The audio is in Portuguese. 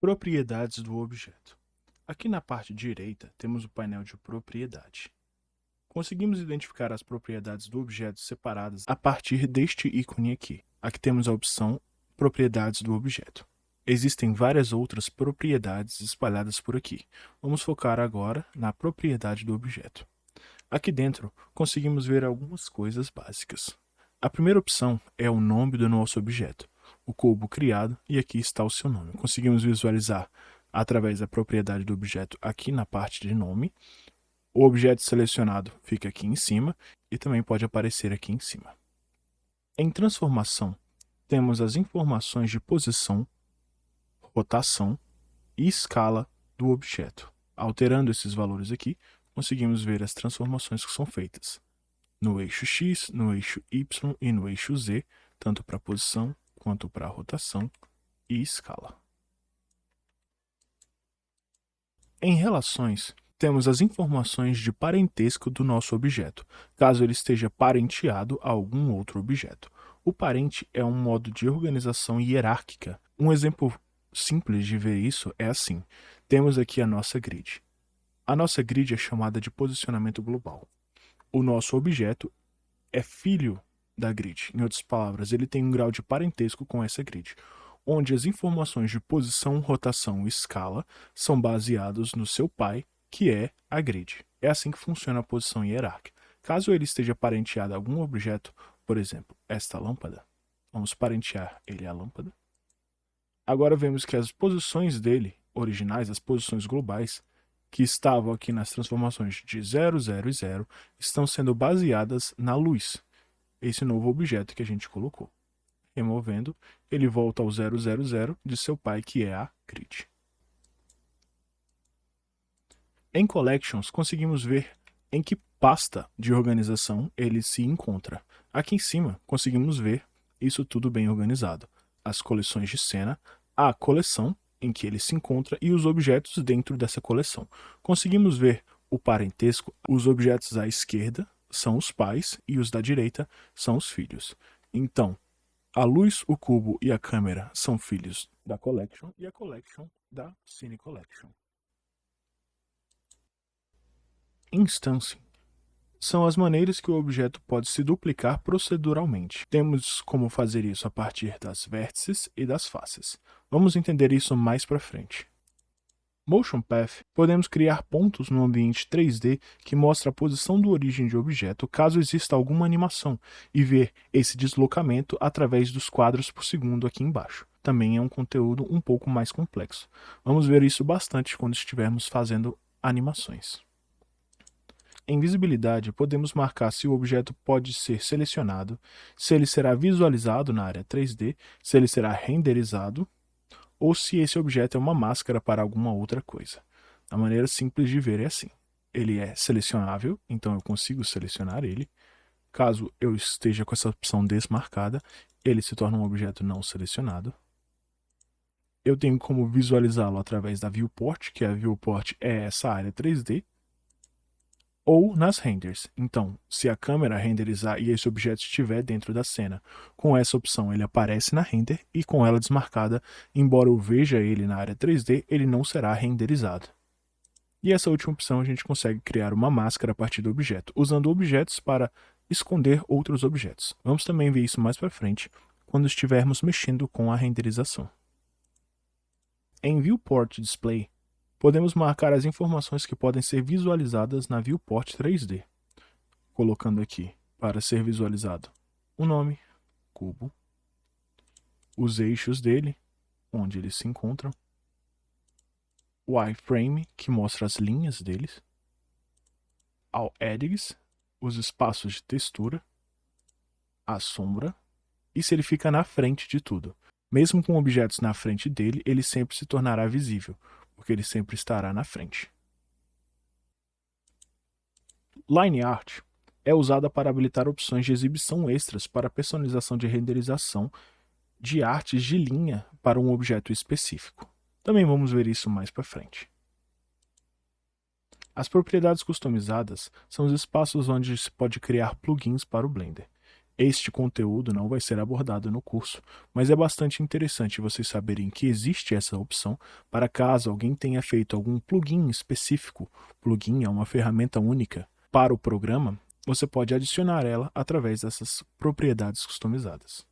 Propriedades do objeto. Aqui na parte direita temos o painel de propriedade. Conseguimos identificar as propriedades do objeto separadas a partir deste ícone aqui. Aqui temos a opção Propriedades do objeto. Existem várias outras propriedades espalhadas por aqui. Vamos focar agora na propriedade do objeto. Aqui dentro conseguimos ver algumas coisas básicas. A primeira opção é o nome do nosso objeto, o cubo criado, e aqui está o seu nome. Conseguimos visualizar através da propriedade do objeto aqui na parte de nome. O objeto selecionado fica aqui em cima e também pode aparecer aqui em cima. Em transformação, temos as informações de posição, rotação e escala do objeto. Alterando esses valores aqui, conseguimos ver as transformações que são feitas no eixo X, no eixo Y e no eixo Z, tanto para posição quanto para rotação e escala. Em relações, temos as informações de parentesco do nosso objeto, caso ele esteja parenteado a algum outro objeto. O parente é um modo de organização hierárquica. Um exemplo simples de ver isso é assim. Temos aqui a nossa grid. A nossa grid é chamada de posicionamento global. O nosso objeto é filho da grid. Em outras palavras, ele tem um grau de parentesco com essa grid, onde as informações de posição, rotação e escala são baseadas no seu pai, que é a grid. É assim que funciona a posição hierárquica. Caso ele esteja parenteado a algum objeto, por exemplo, esta lâmpada, vamos parentear ele à lâmpada. Agora vemos que as posições dele, originais, as posições globais, que estavam aqui nas transformações de 0, 0 e 0, estão sendo baseadas na luz, esse novo objeto que a gente colocou. Removendo, ele volta ao 0, 0, 0 de seu pai, que é a grid. Em Collections, conseguimos ver em que pasta de organização ele se encontra. Aqui em cima, conseguimos ver isso tudo bem organizado. As coleções de cena, a coleção em que ele se encontra e os objetos dentro dessa coleção. Conseguimos ver o parentesco. Os objetos à esquerda são os pais e os da direita são os filhos. Então, a luz, o cubo e a câmera são filhos da Collection e a Collection da Cine Collection. Instancing são as maneiras que o objeto pode se duplicar proceduralmente. Temos como fazer isso a partir das vértices e das faces. Vamos entender isso mais para frente. Motion Path, podemos criar pontos no ambiente 3D que mostra a posição do origem de objeto caso exista alguma animação e ver esse deslocamento através dos quadros por segundo aqui embaixo. Também é um conteúdo um pouco mais complexo. Vamos ver isso bastante quando estivermos fazendo animações. Em visibilidade, podemos marcar se o objeto pode ser selecionado, se ele será visualizado na área 3D, se ele será renderizado, ou se esse objeto é uma máscara para alguma outra coisa. A maneira simples de ver é assim. Ele é selecionável, então eu consigo selecionar ele. Caso eu esteja com essa opção desmarcada, ele se torna um objeto não selecionado. Eu tenho como visualizá-lo através da viewport, que a viewport é essa área 3D, ou nas renders. Então, se a câmera renderizar e esse objeto estiver dentro da cena, com essa opção ele aparece na render e com ela desmarcada, embora eu veja ele na área 3D, ele não será renderizado. E essa última opção a gente consegue criar uma máscara a partir do objeto, usando objetos para esconder outros objetos. Vamos também ver isso mais para frente, quando estivermos mexendo com a renderização. Em Viewport Display, podemos marcar as informações que podem ser visualizadas na Viewport 3D, colocando aqui, para ser visualizado, o nome, cubo, os eixos dele, onde eles se encontram, o iframe, que mostra as linhas deles, ao edges, os espaços de textura, a sombra, e se ele fica na frente de tudo. Mesmo com objetos na frente dele, ele sempre se tornará visível, porque ele sempre estará na frente. Line Art é usada para habilitar opções de exibição extras para personalização de renderização de artes de linha para um objeto específico. Também vamos ver isso mais para frente. As propriedades customizadas são os espaços onde se pode criar plugins para o Blender. Este conteúdo não vai ser abordado no curso, mas é bastante interessante vocês saberem que existe essa opção para caso alguém tenha feito algum plugin específico. Plugin é uma ferramenta única para o programa, você pode adicionar ela através dessas propriedades customizadas.